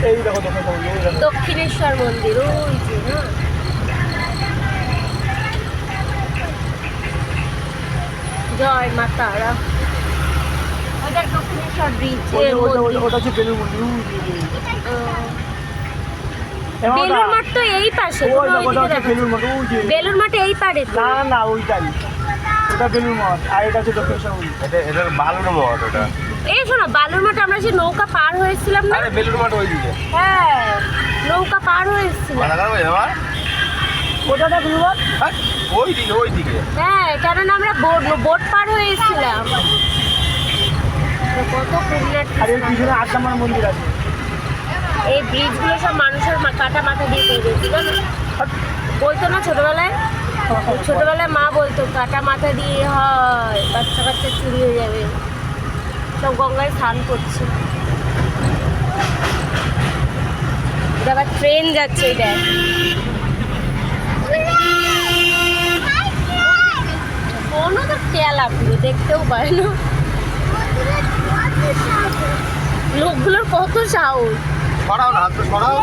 এই দেখো দেখো দক্ষিণেশ্বর মন্দির ওই যে না, জয় মা তারা। ওইটা দক্ষিণেশ্বর ব্রিজ। ওটা হচ্ছে বেলুর মন্দির। বেলুর মাঠ তো এই পাশে, বেলুর মাঠে এই পারে তো। না না ওইটাই, ওটা বেলুর মাঠ আর এটা হচ্ছে দক্ষিণেশ্বর মন্দির। এটা বালুর মাঠ ওটা। এই শোনো, বালুর মাঠে আমরা যে নৌকা পার হয়েছিলাম না? আরে বেলুর মাঠ ওইদিকে। হ্যাঁ, নৌকা পার হয়েছিলাম। মাথা খারাপ হয়ে যাওয়ার? কোথাটা বেলুর মাঠ? ওইদিকে। হ্যাঁ, কেননা আমরা বোট পার হয়েছিলাম। কত পুরুলিয়ার আর এর পিছনে ৮ নম্বর মন্দির আছে। এই ব্রিজগুলো সব মানুষের কাটা মাথা দিয়ে তৈরি হয়েছিল না? বলতো না ছোটবেলায়, ছোটবেলায় মা বলতো কাটা মাথা দিয়ে হয়, বাচ্চা বাচ্চা চুরি হয়ে যাবে। সব গঙ্গায় স্নান করছে। এটা আবার ট্রেন যাচ্ছে, এটা কোনো তো খেয়ালা পুরো দেখতেও পায় না। লোকগুলোর কত সাহস। সরাও না, হাত সরাও।